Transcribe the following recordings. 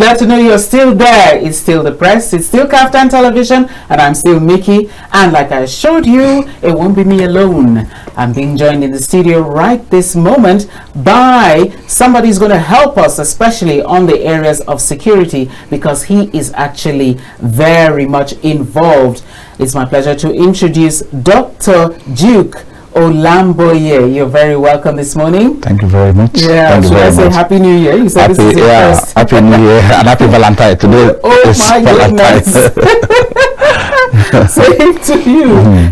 Glad to know you're still there. It's still the press, it's still KAFTAN television, and I'm still Mikky. And like I showed you, it won't be me alone. I'm being joined in the studio right this moment by somebody who's going to help us, especially on the areas of security, because he is actually very much involved. It's my pleasure to introduce Dr. Duke Alamboye. You're very welcome this morning. Thank you very much. Yeah, should I say Happy New Year? You said this is your first. Happy New Year and Happy Valentine. Today is my goodness. Same to you.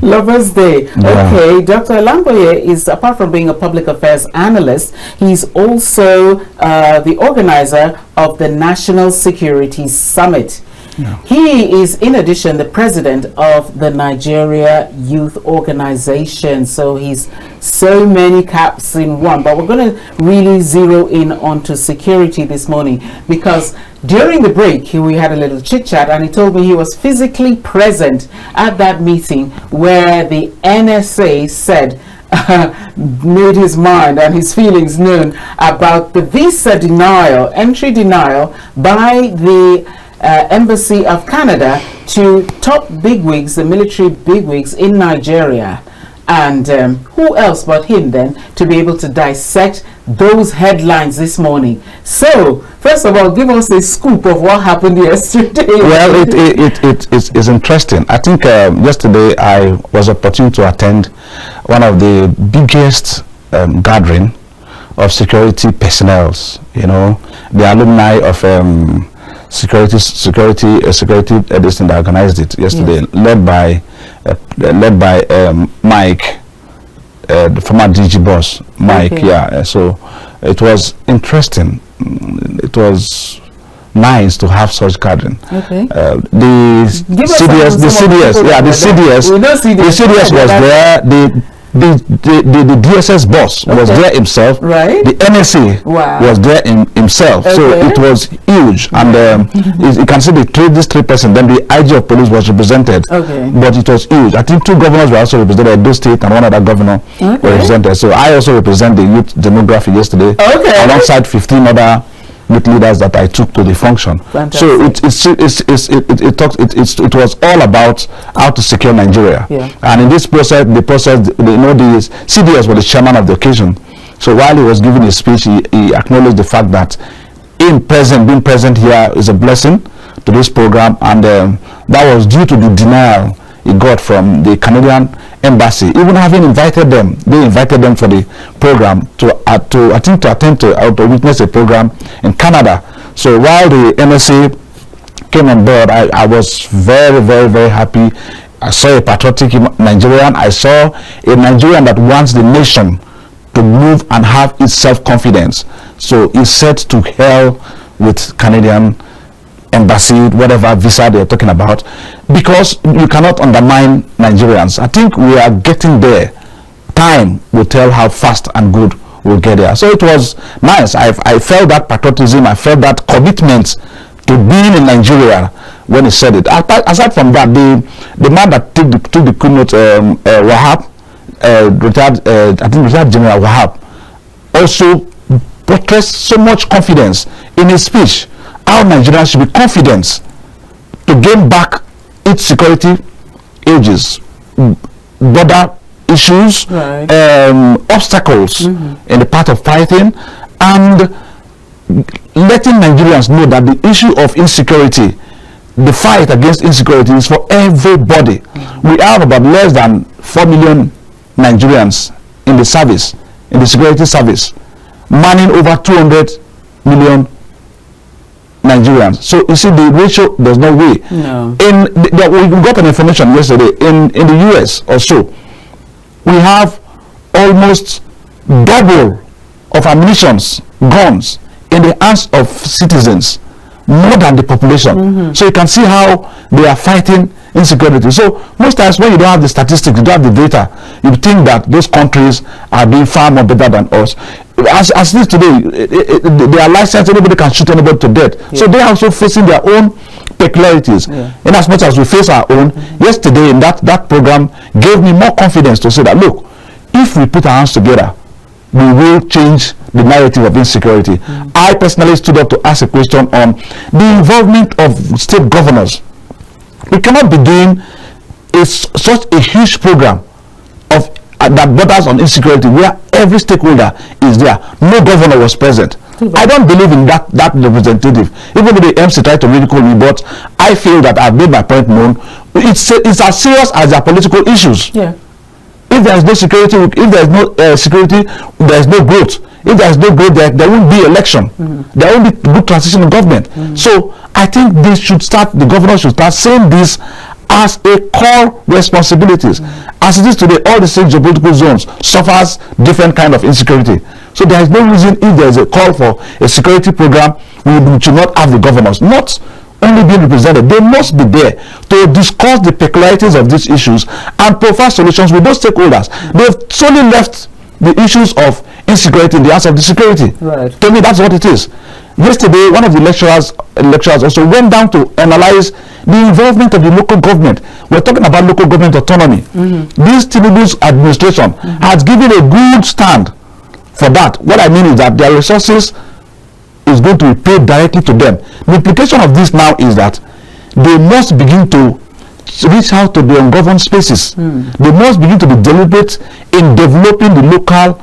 Lover's Day. Yeah. Okay, Dr. Alamboye is, apart from being a public affairs analyst, he's also the organizer of the National Security Summit. Yeah. He is, in addition, the president of the Nigeria Youth Organization. So he's so many caps in one. But we're going to really zero in onto security this morning, because during the break we had a little chit chat, and he told me he was physically present at that meeting where the NSA said made his mind and his feelings known about the visa denial, entry denial by the Embassy of Canada to top bigwigs, the military bigwigs in Nigeria. And who else but him then to be able to dissect those headlines this morning? So, first of all, give us a scoop of what happened yesterday. Well, it's interesting. I think yesterday I was opportune to attend one of the biggest gathering of security personnel. You know, the alumni of security edition that organized it yesterday, yes, led by Mike, the former DG boss, Mike. Okay. Yeah, so it was interesting. It was nice to have such gathering. Okay. The CDS was there. The DSS boss was there himself. Right. The NSA was there himself. Okay. So it was huge, and you can see these three persons. Then the IG of police was represented. Okay. But it was huge. I think two governors were also represented, Edo State and one other governor were represented. So I also represent the youth demography yesterday, alongside 15 other youth leaders that I took to the function. Fantastic. So it was all about how to secure Nigeria. Yeah. And in this process, the CDS was the chairman of the occasion. So while he was giving his speech, he acknowledged the fact that being present here is a blessing to this program, and that was due to the denial he got from the Canadian embassy, even having invited them. They invited them for the program to witness a program in Canada. So while the NSA came on board, I was very, very, very happy. I saw a patriotic Nigerian. I saw a Nigerian that wants the nation to move and have its self-confidence. So he said to hell with Canadian embassy, whatever visa they're talking about, because you cannot undermine Nigerians. I think we are getting there. Time will tell how fast and good we'll get there. So it was nice. I felt that patriotism. I felt that commitment to being in Nigeria when he said it. Aside from that, the man that took the keynote, Wahab, retired General Wahab, also portrays so much confidence in his speech. How Nigerians should be confident to gain back its security edges, border issues, obstacles in the path of fighting, and letting Nigerians know that the issue of insecurity, the fight against insecurity, is for everybody. We have about less than 4 million Nigerians in the service, in the security service, manning over 200 million Nigerians. So you see, the ratio, there's no way. No. We got an information yesterday in the US also. We have almost double of ammunitions, guns in the hands of citizens, more than the population. So you can see how they are fighting insecurity. So most times when you don't have the statistics, you don't have the data, you think that those countries are doing far more better than us. As it is today, they are licensed, anybody can shoot anybody to death. Yeah. So they are also facing their own peculiarities. Yeah. In as much as we face our own, yesterday in that program gave me more confidence to say that, look, if we put our hands together, we will change the narrative of insecurity. I personally stood up to ask a question on the involvement of state governors. We cannot be doing such a huge program of that borders on insecurity where every stakeholder is there. No governor was present. I don't believe in that representative. Even though the MC tried to ridicule me, but I feel that I've made my point known. It's as serious as their political issues. Yeah. If there is no security, if there is no security, there is no growth. If there is no growth, there won't be election. There won't be good transition in government. So I think the governor should start saying this as a core responsibilities. As it is today, all the same geopolitical zones suffers different kind of insecurity. So there is no reason, if there is a call for a security program, we should not have the governors not only being represented. They must be there to discuss the peculiarities of these issues and provide solutions with those stakeholders. They've solely left the issues of insecurity in the hands of the security. Right. To me, that's what it is. Yesterday, one of the lecturers also went down to analyze the involvement of the local government. We're talking about local government autonomy. This Tinubu's administration has given a good stand for that. What I mean is that their resources is going to be paid directly to them. The implication of this now is that they must begin to reach out to the ungoverned spaces. They must begin to be deliberate in developing the local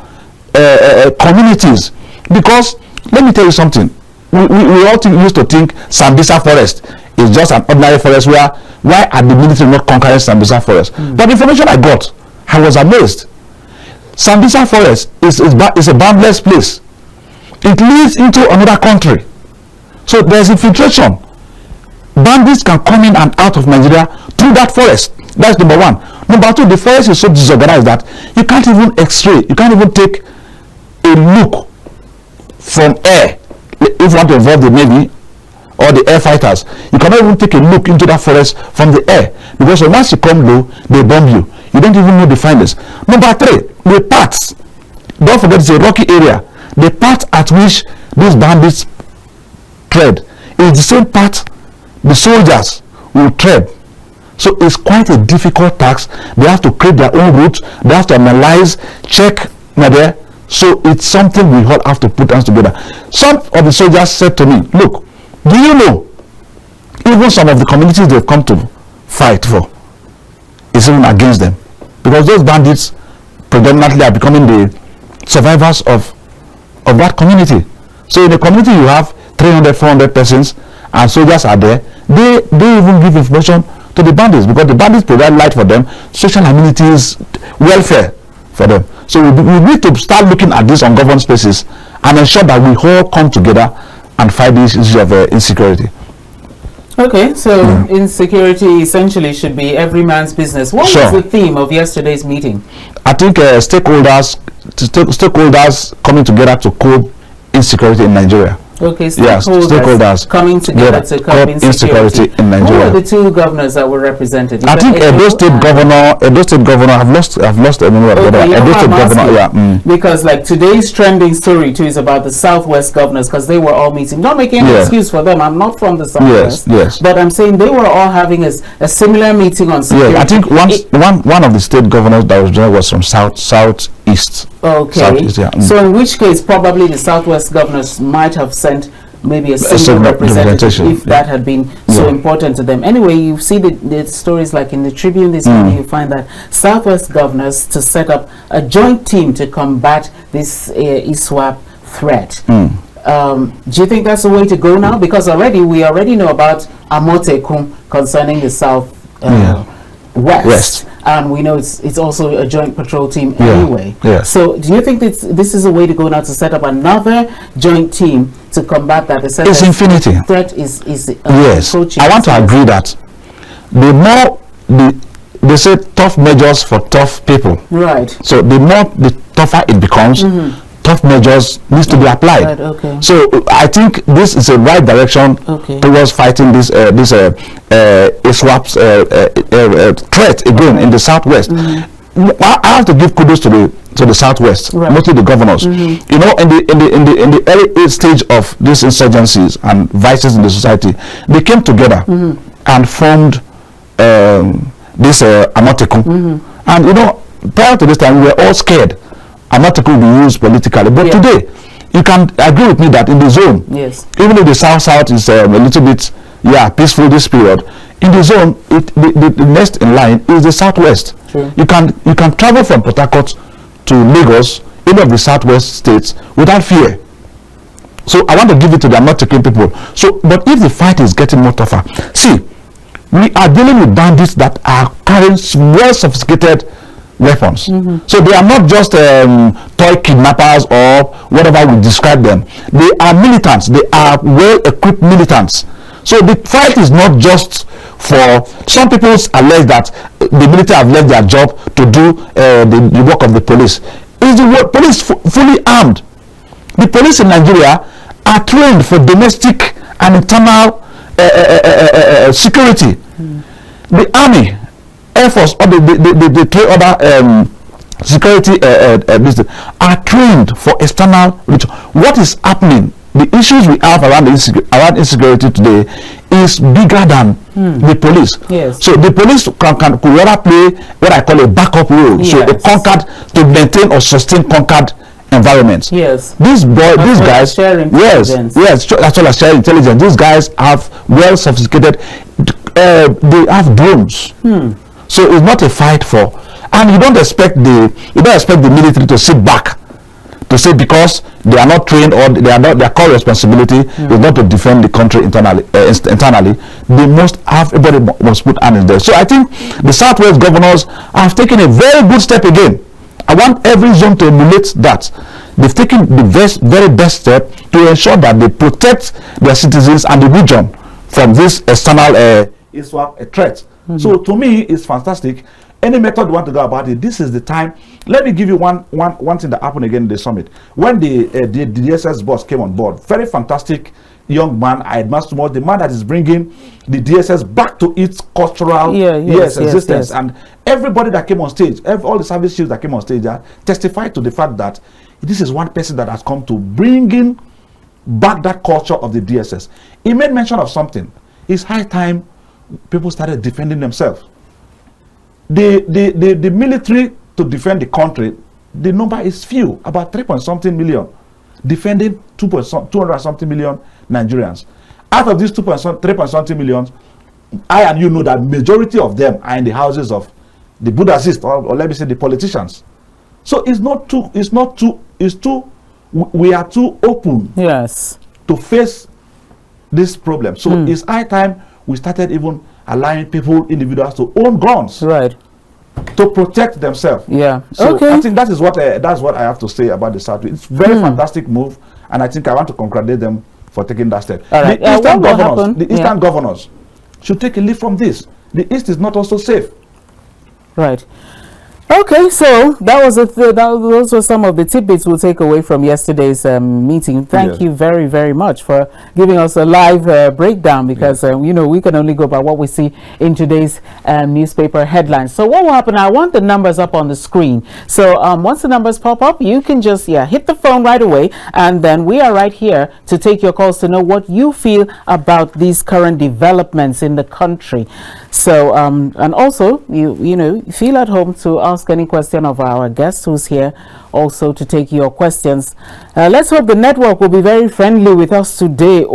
communities. Because let me tell you something. We all used to think Sambisa Forest is just an ordinary forest. Why are the military not conquering Sambisa Forest? But the information I got, I was amazed. Sambisa Forest is a boundless place. It leads into another country. So there's infiltration. Bandits can come in and out of Nigeria through that forest. That's number one. Number two, the forest is so disorganized that you can't even x-ray. You can't even take a look from air. If you want to involve the Navy or the air fighters, you cannot even take a look into that forest from the air. Because once you come low, they bomb you. You don't even know the findings. Number three, the paths. Don't forget it's a rocky area. The path at which these bandits tread is the same path the soldiers will tread. So it's quite a difficult task. They have to create their own routes. They have to analyze, check there. So it's something we all have to put hands together. Some of the soldiers said to me, look, do you know, even some of the communities they've come to fight for is even against them. Because those bandits predominantly are becoming the survivors of that community. So in the community you have 300, 400 persons and soldiers are there. They even give information to the bandits because the bandits provide light for them, social amenities, welfare for them. So we need to start looking at these ungoverned spaces and ensure that we all come together and fight this issue of insecurity. Okay, so insecurity essentially should be every man's business. What was the theme of yesterday's meeting? I think stakeholders coming together to curb insecurity in Nigeria. Okay, stakeholders coming together to curb insecurity in Nigeria. Who are the two governors that were represented? I think Edo State Governor. I've lost the name of Edo State Governor. Yeah. Because like today's trending story too is about the Southwest governors because they were all meeting. Not making any excuse for them. I'm not from the Southwest. Yes. But I'm saying they were all having a similar meeting on security. Yeah, I think one of the state governors that was there was from southeast. Okay. Southeast, yeah. So in which case probably the Southwest governors might have sent maybe a single representative if that had been so important to them. Anyway, you see the stories like in the Tribune this morning, you find that Southwest governors to set up a joint team to combat this ISWAP threat. Do you think that's the way to go now? Because we already know about Amotekun concerning the South West. And we know it's also a joint patrol team anyway. So do you think this is a way to go now to set up another joint team to combat that? It's infinity. Threat is yes. I want to agree that the more they say tough measures for tough people. Right. So the tougher it becomes, tough measures needs to be applied. Right, okay. So I think this is a right direction towards fighting this ISWAP's threat again in the Southwest. I have to give kudos to the Southwest, mostly the governors. You know, in the early stage of these insurgencies and vices in the society, they came together and formed this Amotekun. And you know, prior to this time, we were all scared Amatekun will be used politically. But today, you can agree with me that in the zone, even if the South is a little bit peaceful this period, in the zone, the next in line is the Southwest. True. You can travel from Port Harcourt to Lagos, any of the Southwest states, without fear. So I want to give it to the Amatekun people. So, but if the fight is getting more tougher, see, we are dealing with bandits that are carrying well sophisticated weapons. So they are not just toy kidnappers or whatever we describe them. They are militants. They are well-equipped militants. So the fight is not just for some people allege that the military have left their job to do the work of the police. Is the police fully armed? The police in Nigeria are trained for domestic and internal security. The army, Air Force, or the three other security business are trained for external. What is happening? The issues we have around insecurity today is bigger than the police. Yes. So the police could rather play what I call a backup role. Yes. So a conquered to maintain or sustain conquered environments. Yes. These guys, as well as share intelligence. These guys have well sophisticated. They have drones. So it's not a fight for, and you don't expect the military to sit back to say because they are not trained or they are not, their core responsibility is not to defend the country internally. They must have, everybody must put hands there. So I think the Southwest governors have taken a very good step again. I want every zone to emulate that. They've taken the very best step to ensure that they protect their citizens and the region from this external threat. So to me, it's fantastic. Any method you want to go about it, this is the time. Let me give you one thing that happened again in the summit. When the DSS boss came on board, very fantastic young man. I admire so much the man that is bringing the DSS back to its cultural existence. And everybody that came on stage, all the service chiefs that came on stage, testified to the fact that this is one person that has come to bringing back that culture of the DSS. He made mention of something. It's high time people started defending themselves. The military to defend the country, the number is few, about 3-something million, defending 200-something million Nigerians. Out of these 3-something million, I and you know that majority of them are in the houses of the Buddhists, or let me say the politicians. So we are too open to face this problem. So it's high time we started even allowing individuals to own guns, to protect themselves. So I think that's what I have to say about the South. It's very fantastic move, and I think I want to congratulate them for taking that step. The Eastern governors should take a lead from this. The East is not also safe. Okay, so those were some of the tidbits we'll take away from yesterday's meeting. Thank you very, very much for giving us a live breakdown, because we can only go by what we see in today's newspaper headlines. So what will happen? I want the numbers up on the screen. So once the numbers pop up, you can just hit the phone right away, and then we are right here to take your calls to know what you feel about these current developments in the country. So and also you feel at home to ask any question of our guest who's here, also to take your questions. Let's hope the network will be very friendly with us today.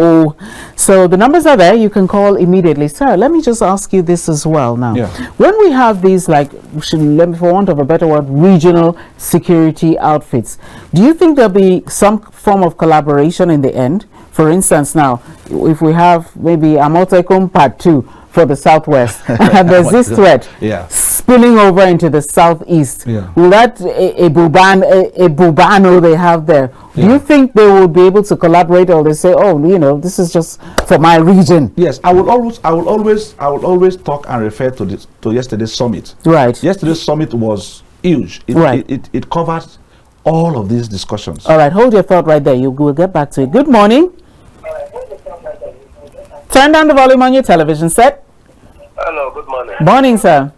So the numbers are there. You can call immediately. Sir, let me just ask you this as well now. When we have these, for want of a better word, regional security outfits, do you think there'll be some form of collaboration in the end? For instance, now, if we have maybe Amatekun Part 2 for the Southwest, and there's this threat spilling over into the Southeast. Will that a Bubano they have there? Do you think they will be able to collaborate, or they say, this is just for my region? Yes, I will always talk and refer to yesterday's summit. Yesterday's summit was huge. It covered all of these discussions. All right, hold your thought right there. We'll get back to it. Good morning. Turn down the volume on your television set. Hello, good morning. Morning, sir.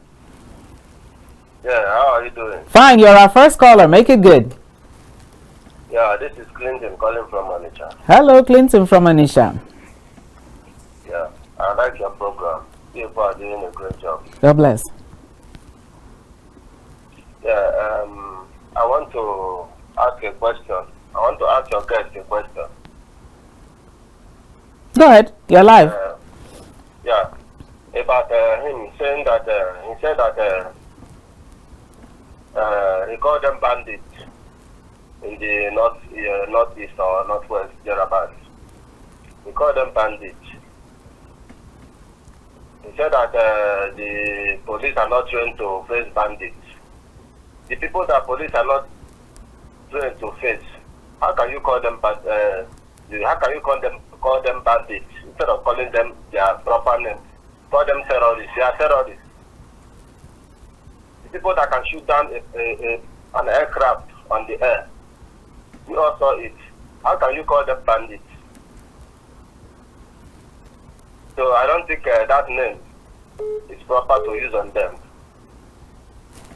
Yeah, how are you doing? Fine, you're our first caller. Make it good. Yeah, this is Clinton calling from Anisha. Hello, Clinton from Anisha. Yeah, I like your program. People are doing a great job. God bless. Yeah, I want to a question. I want to ask your guest a question. Go ahead. You're live. Yeah, about him saying that he said that he called them bandits in the northeast or northwest thereabouts. He called them bandits. He said that the police are not trained to face bandits. The people that police are not trained to face, how can you call them bandits instead of calling them their proper name? Call them terrorists. They are terrorists. The people that can shoot down an aircraft on the air, we all saw it. How can you call them bandits? So I don't think that name is proper to use on them.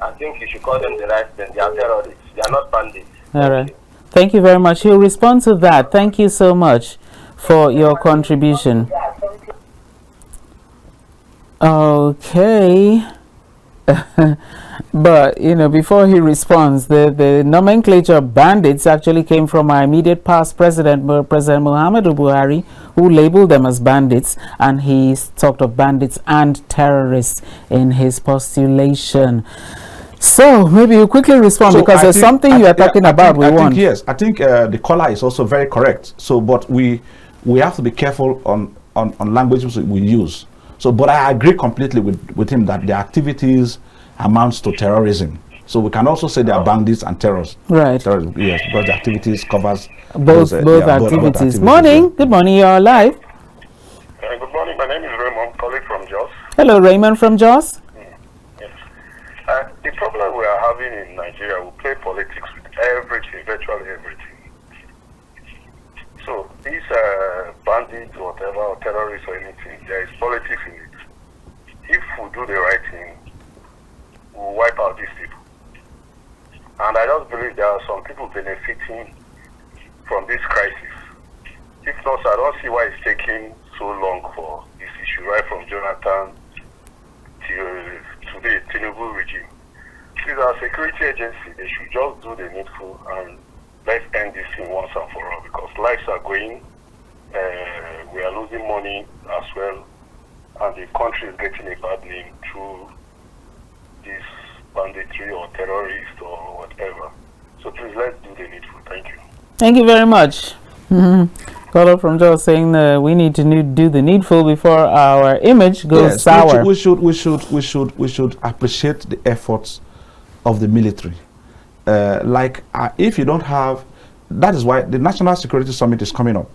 I think you should call them the right name. They are terrorists. They are not bandits. All right. Thank you very much. He'll respond to that. Thank you so much for your contribution. Okay. But, you know, before he responds, the nomenclature of bandits actually came from our immediate past President Muhammadu Buhari, who labeled them as bandits, and he talked of bandits and terrorists in his postulation. So maybe you quickly respond, because there's something you are talking about. Yes, I think the caller is also very correct. So, but we have to be careful on languages we use. So, but I agree completely with him that the activities amounts to terrorism. So we can also say they are bandits and terrorists. Right. Terrorism, yes, because the activities covers both activities. Morning. Yeah. Good morning. You're live. Good morning. My name is Raymond, calling from Jos. Hello, Raymond from Jos. Yes. The problem we are having in Nigeria, we play politics with everything, virtually everything. So these bandits or whatever, or terrorists or anything, there is politics in it. If we do the right thing, we'll wipe out these people. And I just believe there are some people benefiting from this crisis. If not, I don't see why it's taking so long for this issue, right from Jonathan to the Tinubu regime. These are security agencies. They should just do the needful and let's end this thing once and for all, because lives are going, we are losing money as well, and the country is getting a bad name through this banditry or terrorist or whatever. So please, let's do the needful. Thank you. Thank you very much. Caller from Joe saying we need to do the needful before our image goes sour. We should appreciate the efforts of the military. If you don't have, that is why the National Security Summit is coming up.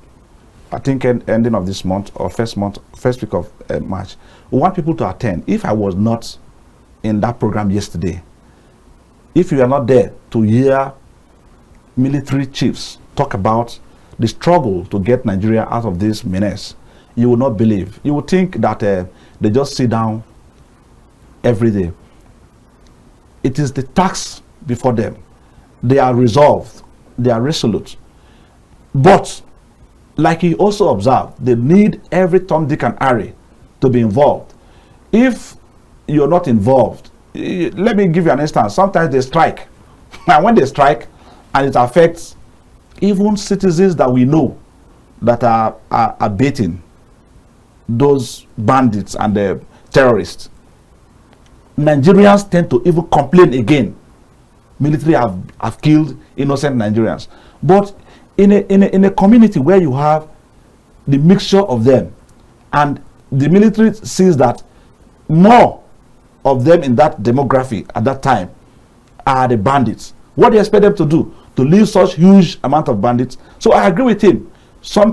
I think ending of this month or first week of March. We want people to attend. If I was not in that program yesterday, if you are not there to hear military chiefs talk about the struggle to get Nigeria out of this menace, you will not believe. You will think that they just sit down every day. It is the task before them. They are resolved. They are resolute. But, like he also observed, they need every Tom, Dick, and Harry to be involved. If you're not involved, let me give you an instance. Sometimes they strike. And when they strike, and it affects even citizens that we know that are baiting those bandits and the terrorists, Nigerians tend to even complain again. Military have killed innocent Nigerians. But in a community where you have the mixture of them, and the military sees that more of them in that demography at that time are the bandits, what do you expect them to do? To leave such huge amount of bandits? So I agree with him.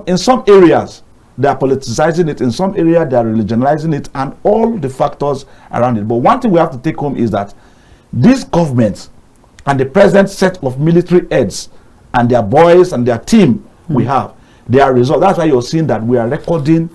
In some areas they are politicizing it, in some areas they are religionizing it, and all the factors around it. But one thing we have to take home is that this government and the present set of military heads and their boys and their team we have, they are resolved. That's why you're seeing that we are recording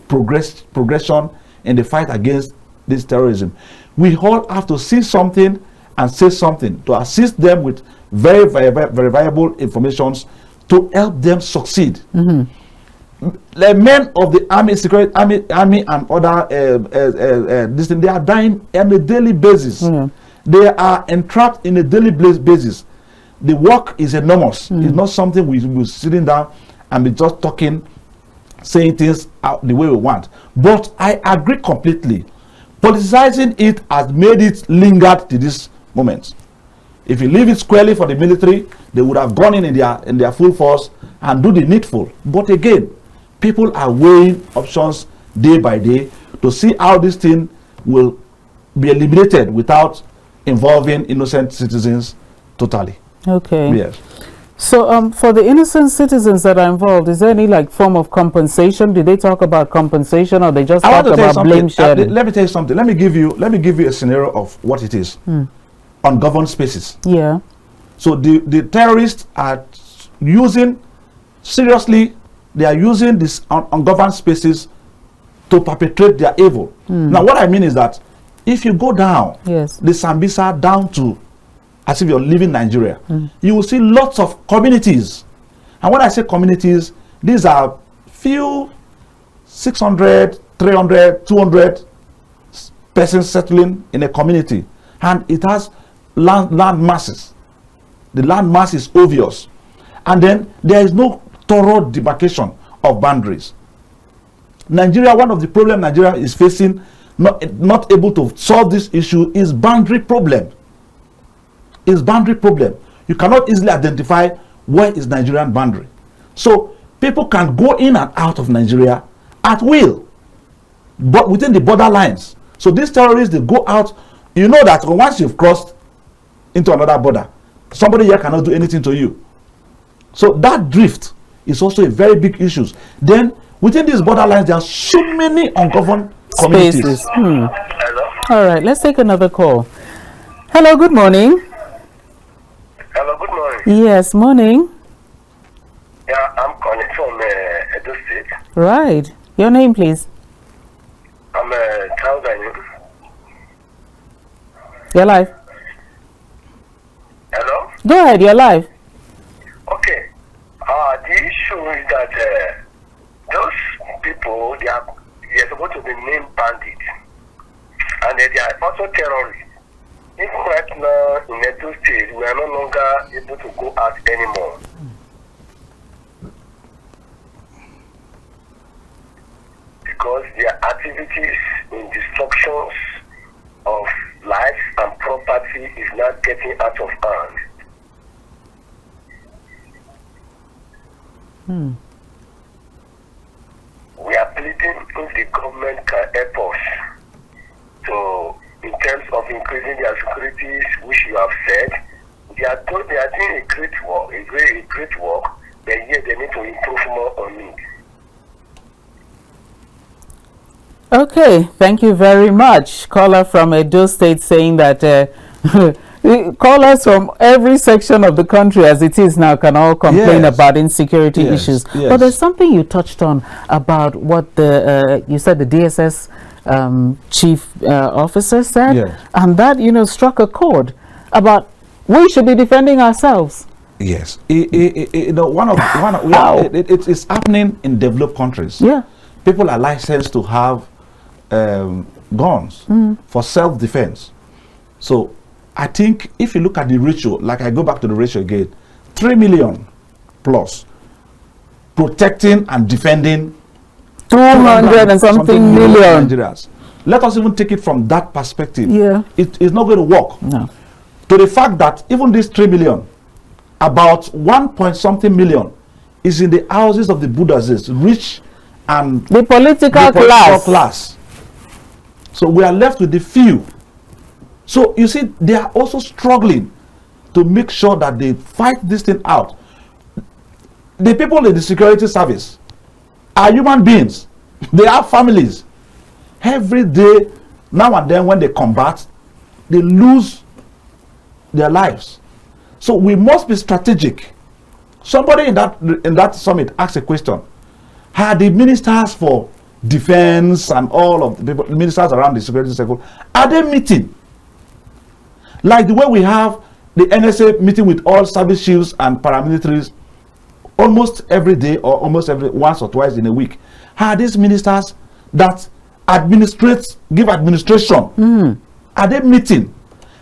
progression in the fight against this terrorism. We all have to see something and say something to assist them with very viable informations to help them succeed. The men of the army and other this thing, they are dying on a daily basis. They are entrapped in a daily basis. the work is enormous. It's not something we will sitting down and be just talking, saying things out the way we want. But I agree completely. Politicizing it has made it linger to this moment. If you leave it squarely for the military, they would have gone in their full force and do the needful. But again, people are weighing options day by day to see how this thing will be eliminated without involving innocent citizens totally. Okay. Yes. So for the innocent citizens that are involved, is there any like form of compensation? Did they talk about compensation, or they just talk about blame sharing? Let me tell you something. Let me give you a scenario of what it is. Ungoverned spaces. Yeah. So the terrorists are using, seriously, they are using these ungoverned spaces to perpetrate their evil. Now what I mean is that if you go down the Sambisa down to as if you're leaving Nigeria, you will see lots of communities. And when I say communities, these are few 600, 300, 200 persons settling in a community. And it has land masses. The land mass is obvious. And then there is no thorough demarcation of boundaries. Nigeria, one of the problems Nigeria is facing, not able to solve this issue, is boundary problem. Is boundary problem. You cannot easily identify where is Nigerian boundary. So people can go in and out of Nigeria at will, but within the border lines. So these terrorists, they go out. You know that once you've crossed into another border, somebody here cannot do anything to you. So that drift is also a very big issue. Then within these border lines, there are so many ungoverned communities. All right, let's take another call. Hello, good morning. Hello, good morning. Yes, morning. Yeah, I'm calling from Edo State. Right. Your name, please. I'm Charles Daniel. You're live. Hello? Go ahead, you're live. Okay. The issue is that those people, they are supposed to be named bandits. And they are also terrorists. Even right now in Edo State, we are no longer able to go out anymore. Because their activities in destructions of lives and property is not getting out of hand. We are pleading if the government can help us to, in terms of increasing their securities, which you have said, they are doing a great work, a great work, but yet they need to improve more on it. Okay, thank you very much. Caller from Edo State saying that callers from every section of the country as it is now can all complain about insecurity issues. But there's something you touched on about what the you said the DSS chief officer said, and that struck a chord about we should be defending ourselves. Yes, it's happening in developed countries. Yeah, people are licensed to have guns for self-defense. So I think if you look at the ratio, like I go back to the ratio again, 3 million plus protecting and defending 200 and something million Nigerians. Let us even take it from that perspective. Yeah, it is not going to work. No. To the fact that even this 3 million, about 1.something million is in the houses of the Buddhists, rich and the political class. So we are left with the few. So you see, they are also struggling to make sure that they fight this thing out. The people in the security service are human beings. They have families. Every day, now and then when they combat, they lose their lives. So we must be strategic. Somebody in that summit asked a question. Are the ministers for defense and all of the ministers around the security sector, are they meeting? Like the way we have the NSA meeting with all service chiefs and paramilitaries almost every day or almost every once or twice in a week. Are these ministers that give administration, are they meeting?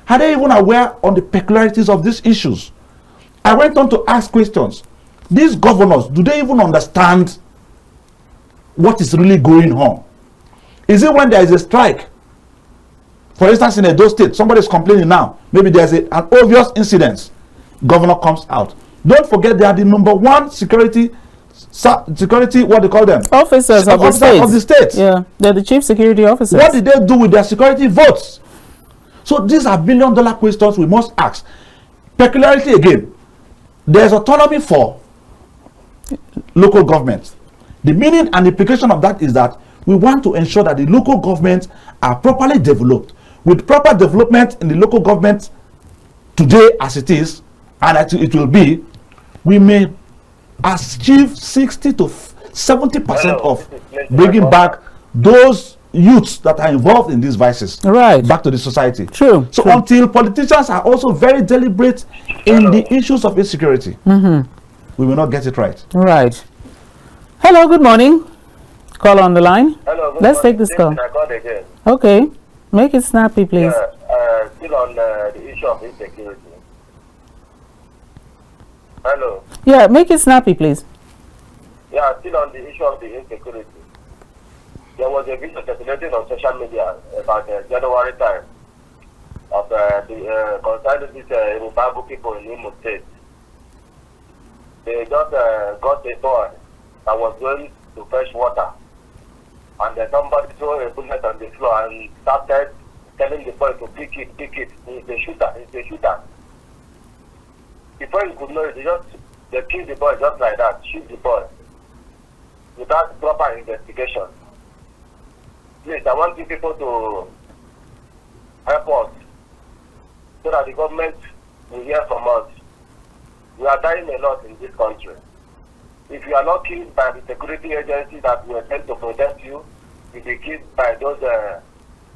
Are they even aware on the peculiarities of these issues? I went on to ask questions. These governors, do they even understand what is really going on? Is it when there is a strike? For instance, in Edo State, somebody is complaining now. Maybe there's an obvious incident. Governor comes out. Don't forget they are the number one security, what they call them? Officers of the state. Yeah, they're the chief security officers. What did they do with their security votes? So these are billion-dollar questions we must ask. Peculiarity again, there's autonomy for local governments. The meaning and implication of that is that we want to ensure that the local governments are properly developed. With proper development in the local government today as it is, and as it will be, we may achieve 60 to 70% of bringing back those youths that are involved in these vices back to the society. True. So until politicians are also very deliberate in the issues of insecurity, we will not get it right. Right. Hello, good morning. Call on the line. Hello, let's take this call. Okay. Make it snappy, please. Still on the issue of insecurity. Hello. Yeah, make it snappy, please. Yeah, still on the issue of the insecurity. There was a video circulating on social media about January time of concerning these Rubabu people in Imo State. They just got a boy that was going to fetch water, and then somebody threw a bullet on the floor and started telling the boy to pick it. He's a shooter. Before he could know it, they killed the boy just like that, shoot the boy, without proper investigation. Please, I want you people to help us so that the government will hear from us. We are dying a lot in this country. If you are not killed by the security agency that will attempt to protect you, you'll be killed by those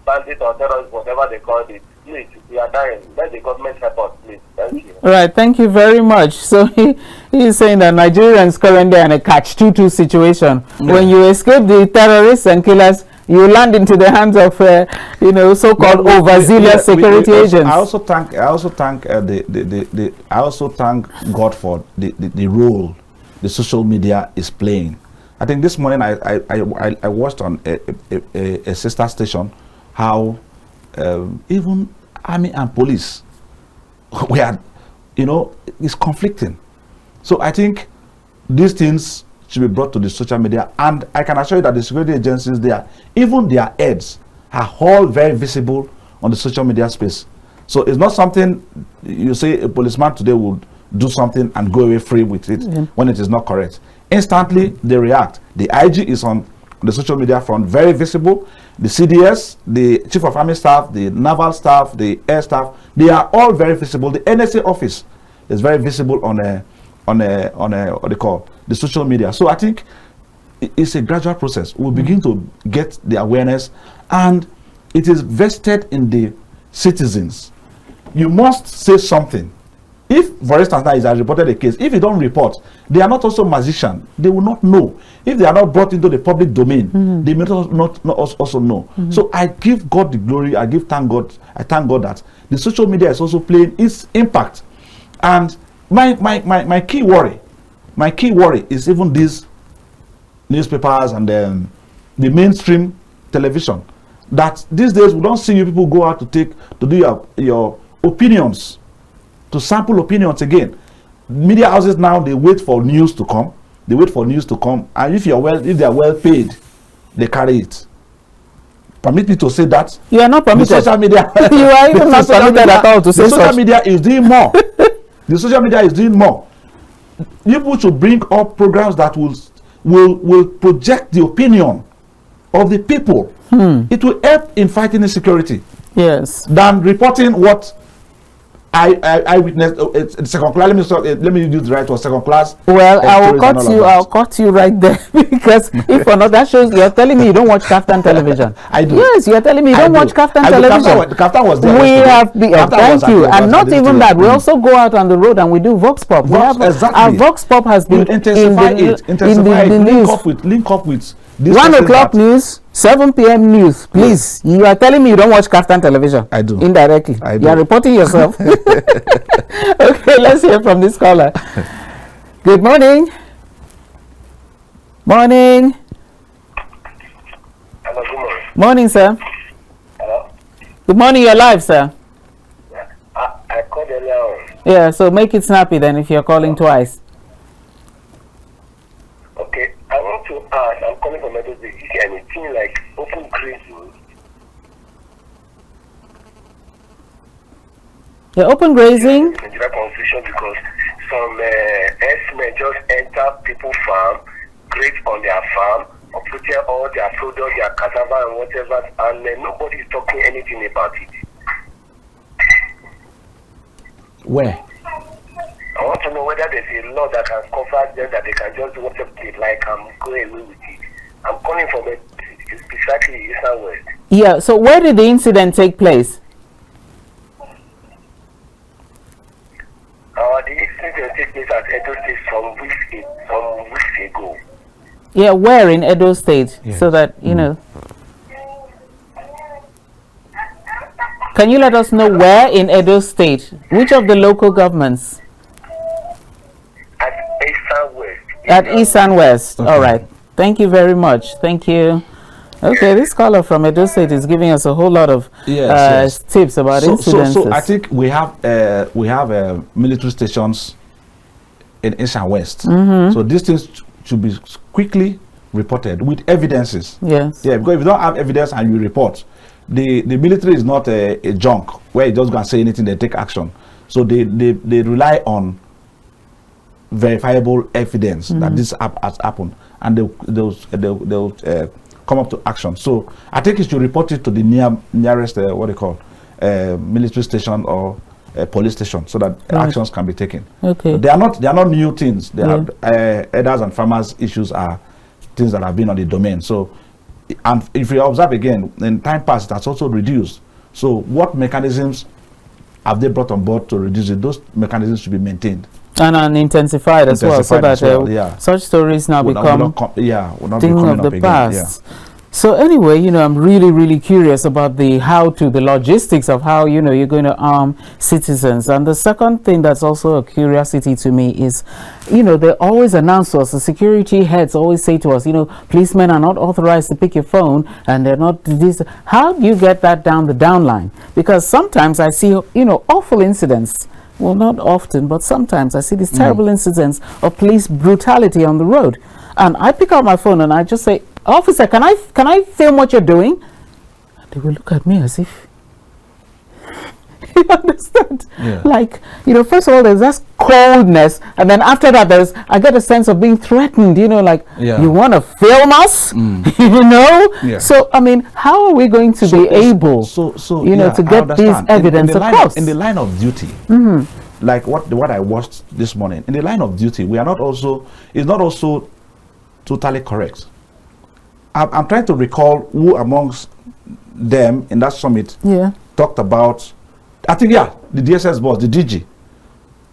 bandits or terrorists, whatever they call it. Please, we are dying. Let the government help us, please. Thank you. Right, thank you very much. So he is saying that Nigerians currently are in a catch-22 situation. When you escape the terrorists and killers, you land into the hands of, so-called overzealous security agents. I also thank God for the role the social media is playing. I think this morning I watched on a sister station how even army and police were, it's conflicting. So I think these things should be brought to the social media, and I can assure you that the security agencies there, even their heads, are all very visible on the social media space. So it's not something you say a policeman today would do something and go away free with it when it is not correct. Instantly they react. The IG is on the social media front, very visible. The CDS, the Chief of Army Staff, the Naval Staff, the Air Staff, they are all very visible. The NSA office is very visible on what they call the social media. So I think it's a gradual process. We'll begin to get the awareness, and it is vested in the citizens. You must say something. If, for instance, now is reported a case, if you don't report, they are not also magicians. They will not know. If they are not brought into the public domain, they may not also know. So I give God the glory. I thank God that the social media is also playing its impact. And my key worry is even these newspapers and the mainstream television, that these days we don't see you people go out to do your opinions, to sample opinions again. Media houses now, they wait for news to come. And if they are well paid, they carry it. Permit me to say that. You are not permitted. The social media. You are even not permitted at all to say so. The social media is doing more. The social media is doing more. People should bring up programs that will project the opinion of the people. It will help in fighting insecurity. Yes. Than reporting what I witnessed. Second class. Let me use the right word. Second class. Well, I'll cut you right there because if for not, that shows you're telling me you don't watch KAFTAN television. I do. Yes, you're telling me you don't watch KAFTAN television. KAFTAN was there. We have thank you, and not even that. We also go out on the road and we do Vox Pop. Exactly. Our Vox Pop has been intensify it. Link Link up with 1 o'clock news, 7 p.m. news. Please, you are telling me you don't watch KAFTAN television? I do. Indirectly. I do. You are reporting yourself. Okay, let's hear from this caller. Good morning. Morning. Hello, good morning. Morning, sir. Hello? Good morning, you're live, sir. I called earlier on. Yeah, so make it snappy then if you're calling twice. Okay, I want to ask, I'm calling from Edo State. Is there anything like open grazing? Yeah, open grazing. Nigeria confusion because some herdsmen just enter people's farm, graze on their farm, or put all their product, their cassava and whatever, and nobody is talking anything about it. Where? I want to know whether there's a law that can cover them, that they can just do whatever they like and go away with it. I'm calling from it precisely Eastern West. Yeah, so where did the incident take place? The incident took place at Edo State some weeks ago. Yeah, where in Edo State? Yes. So that, you know. Can you let us know where in Edo State? Which of the local governments? At Eastern West. At East and West. Okay. All right. Thank you very much. Thank you. Okay, this caller from Edo State is giving us a whole lot of Yes. tips about incidences. So I think we have military stations in East and West. So these things should be quickly reported with evidences. Yes. Yeah, because if you don't have evidence and you report, the military is not a junk where you just go and say anything, they take action. So they rely on verifiable evidence that this has happened, and they'll come up to action. So I think you should report it to the nearest what they call military station or police station, so that actions can be taken. Okay. They are not new things. They are herders and farmers issues are things that have been on the domain. So, and if you observe again, in time past, it has also reduced. So what mechanisms have they brought on board to reduce it? Those mechanisms should be maintained. And intensified as well, so that such stories now become thing of the past. So anyway, you know, I'm really curious about the logistics of how, you know, you're going to arm citizens. And the second thing that's also a curiosity to me is, you know, they always announce to us, the security heads always say to us, you know, policemen are not authorized to pick your phone, and they're not this. How do you get that down the downline? Because sometimes I see, you know, awful incidents. Well, not often, but sometimes I see these terrible incidents of police brutality on the road. And I pick up my phone and I just say, "Officer, can I film what you're doing?" And they will look at me as if, you understand? Yeah. Like, you know, first of all, there's that coldness, and then after that, I get a sense of being threatened. You know, like, you want to film us, you know? Yeah. So, I mean, how are we going to be able, you know, to get this evidence across? In the line of duty, like what I watched this morning, in the line of duty, we are not also, it's not also totally correct. I'm trying to recall who amongst them in that summit talked about, I think, the DSS boss, the DG,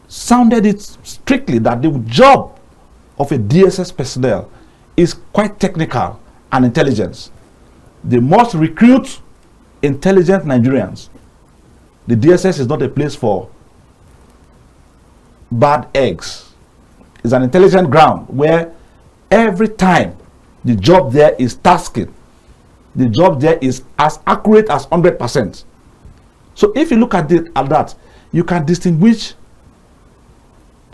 sounded it strictly that the job of a DSS personnel is quite technical and intelligence. They must recruit intelligent Nigerians. The DSS is not a place for bad eggs. It's an intelligent ground where every time the job there is tasking, the job there is as accurate as 100%. So if you look at that, you can distinguish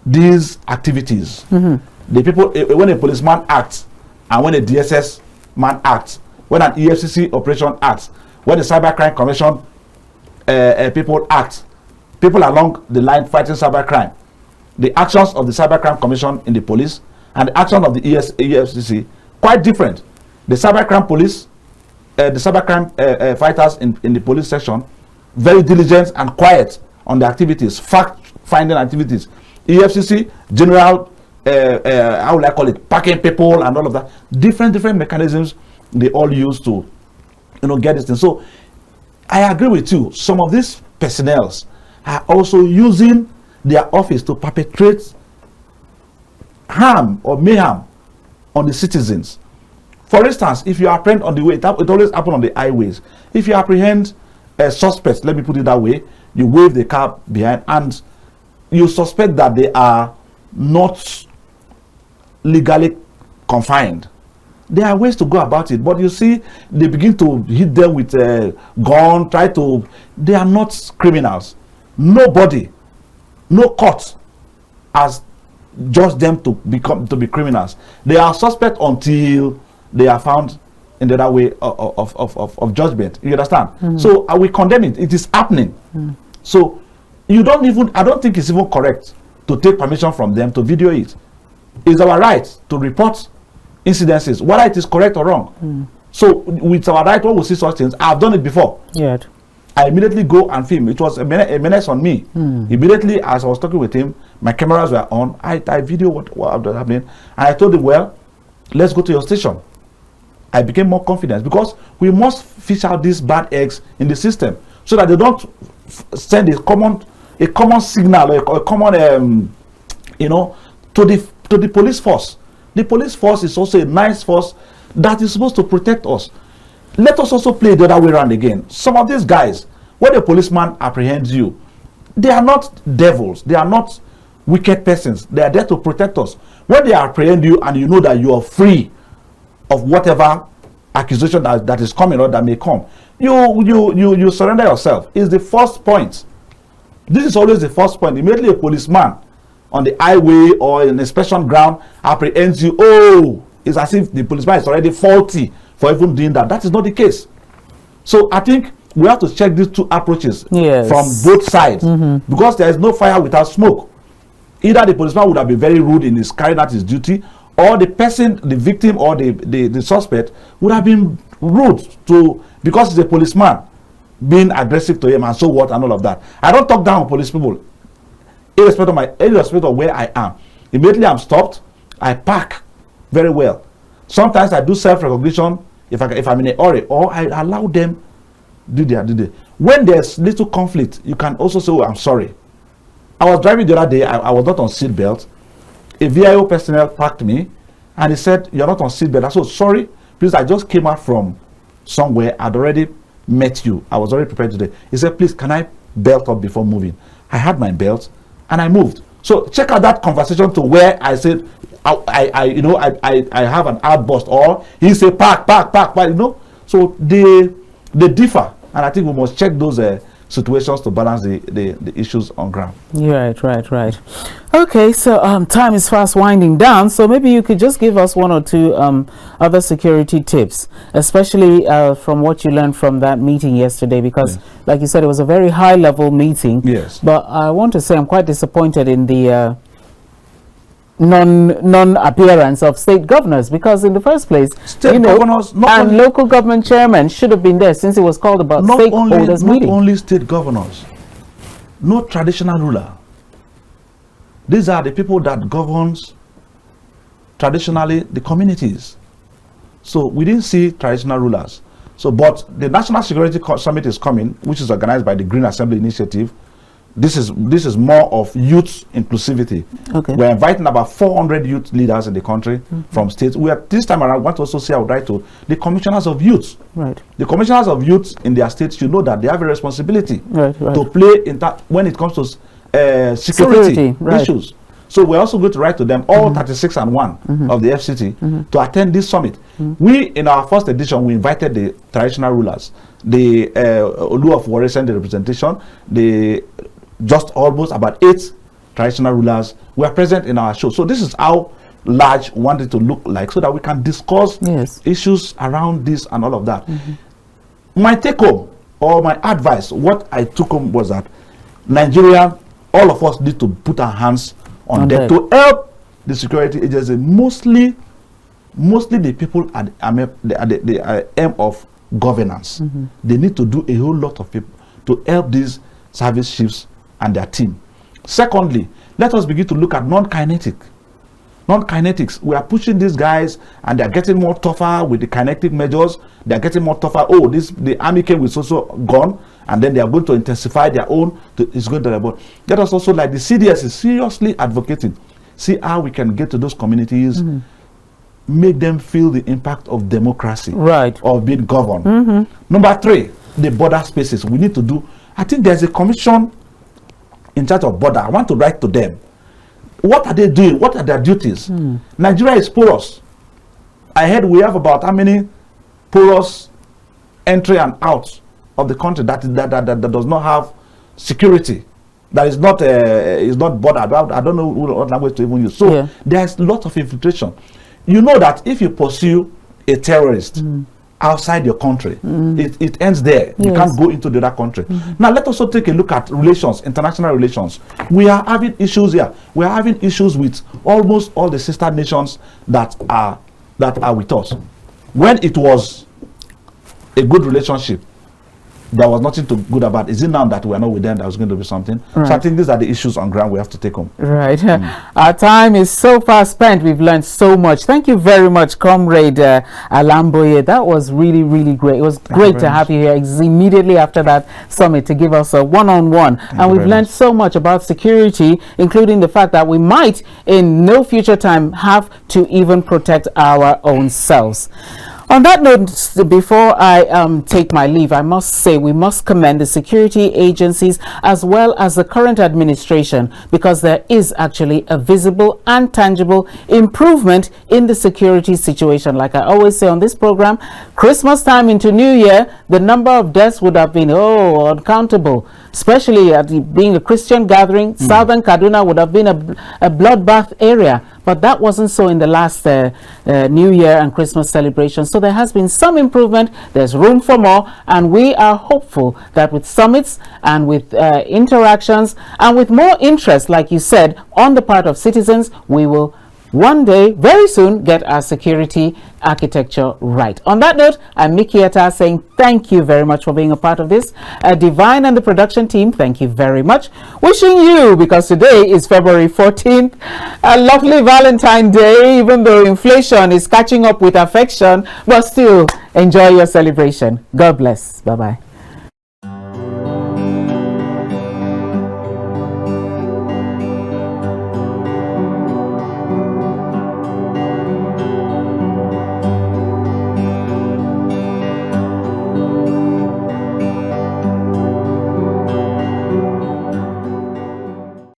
these activities. The people, when a policeman acts and when a DSS man acts, when an EFCC operation acts, when the Cybercrime Commission people act, people along the line fighting cybercrime, the actions of the Cybercrime Commission in the police and the actions of the EFCC, quite different. The cybercrime police, the cybercrime fighters in the police section, very diligent and quiet on the activities, fact-finding activities. EFCC, general, how will I call it, packing people and all of that. Different mechanisms they all use to, you know, get this thing. So I agree with you. Some of these personnel are also using their office to perpetrate harm or mayhem on the citizens. For instance, if you apprehend on the way, it always happens on the highways. If you apprehend a suspect, let me put it that way, you wave the car behind and you suspect that they are not legally confined. There are ways to go about it, but you see, they begin to hit them with a gun, they are not criminals. Nobody, no court has judged them to be criminals. They are suspect until they are found in the other way of judgment. You understand? So we condemn it. It is happening. So I don't think it's even correct to take permission from them to video it. It's our right to report incidences, whether it is correct or wrong. So with our right, when we see such things, I've done it before. Yeah. I immediately go and film. It was a menace on me. Immediately, as I was talking with him, my cameras were on. I video what was happening, and I told him, well, let's go to your station. I became more confident because we must fish out these bad eggs in the system so that they don't send a common signal, a common, to the police force. The police force is also a nice force that is supposed to protect us. Let us also play the other way around again. Some of these guys, when a policeman apprehends you, they are not devils. They are not wicked persons. They are there to protect us. When they apprehend you and you know that you are free of whatever accusation that is coming or that may come, you surrender yourself. It's the first point. This is always the first point. Immediately a policeman on the highway or in a special ground apprehends you, it's as if the policeman is already faulty for even doing that. That is not the case. So I think we have to check these two approaches from both sides, because there is no fire without smoke. Either the policeman would have been very rude in his carrying out his duty, or the person, the victim or the suspect would have been rude because he's a policeman, being aggressive to him and so what and all of that. I don't talk down on police people, irrespective of where I am. Immediately I'm stopped, I park very well. Sometimes I do self-recognition if I'm in a hurry, or I allow them do their. When there's little conflict, you can also say, I'm sorry. I was driving the other day, I was not on seat belt. A VIO personnel parked me and he said, you're not on seat belt. I said, sorry, please, I just came out from somewhere. I'd already met you. I was already prepared today. He said, please, can I belt up before moving? I had my belt and I moved. So check out that conversation to where I said, I have an outburst, or he said, park, So they differ. And I think we must check those situations to balance the issues on ground. Right. Okay, so time is fast winding down, so maybe you could just give us one or two other security tips, especially from what you learned from that meeting yesterday, because like you said, it was a very high level meeting. Yes. But I want to say I'm quite disappointed in the non-appearance of state governors, because in the first place, governors and local government chairmen should have been there, since it was called about stakeholders meeting. Not only state governors, no traditional ruler. These are the people that governs traditionally the communities. So we didn't see traditional rulers. So, but the National Security Summit is coming, which is organized by the Green Assembly Initiative. This is more of youth inclusivity. Okay. We're inviting about 400 youth leaders in the country from states. This time around, I want to also say, I would write to the commissioners of youth. Right. The commissioners of youth in their states should know that they have a responsibility to play in that when it comes to security issues. So we're also going to write to them, all 36 and 1 of the FCT, to attend this summit. We, in our first edition, we invited the traditional rulers, the Olu of Warri sent the representation, just almost about 8 traditional rulers were present in our show. So this is how large we want it to look like, so that we can discuss issues around this and all of that. My take home, or my advice, what I took home was that Nigeria, all of us need to put our hands on deck to help the security agency, mostly the people at the aim of governance. They need to do a whole lot of people to help these service chiefs and their team. Secondly, let us begin to look at non-kinetics. We are pushing these guys and they are getting more tougher with the kinetic measures. They are getting more tougher. The army came with also gun, and then they are going to intensify their own. It's going to the board. Let us also, like the CDS is seriously advocating, see how we can get to those communities, make them feel the impact of democracy, right, of being governed. Number 3, the border spaces. We need to do, I think there's a commission in charge of border. I want to write to them. What are they doing? What are their duties? Nigeria is porous. I heard we have about how many porous entry and out of the country that does not have security, that is not border. I don't know what language to even use. So there's a lot of infiltration. You know that if you pursue a terrorist outside your country, it ends there. You can't go into the other country. Now let us also take a look at relations, international relations. We are having issues here. We are having issues with almost all the sister nations that are with us. When it was a good relationship, there was nothing too good about it. Is it now that we are not with them that was going to be something? Right. So I think these are the issues on ground we have to take home. Right. Our time is so far spent. We've learned so much. Thank you very much, Comrade Alamboye. That was really, really great. It was great to have you here immediately after that summit to give us a one-on-one. And we've learned so much about security, including the fact that we might, in no future time, have to even protect our own selves. On that note, before I take my leave, I must say we must commend the security agencies as well as the current administration, because there is actually a visible and tangible improvement in the security situation. Like I always say on this program, Christmas time into New Year, the number of deaths would have been uncountable, especially at being a Christian gathering. Southern Kaduna would have been a bloodbath area. But that wasn't so in the last New Year and Christmas celebration. So there has been some improvement. There's room for more. And we are hopeful that with summits and with interactions and with more interest, like you said, on the part of citizens, we will one day, very soon, get our security architecture right. On that note, I'm Mikky Attah saying thank you very much for being a part of this. Divine and the production team, thank you very much. Wishing you, because today is February 14th, a lovely Valentine's Day, even though inflation is catching up with affection, but still enjoy your celebration. God bless. Bye-bye.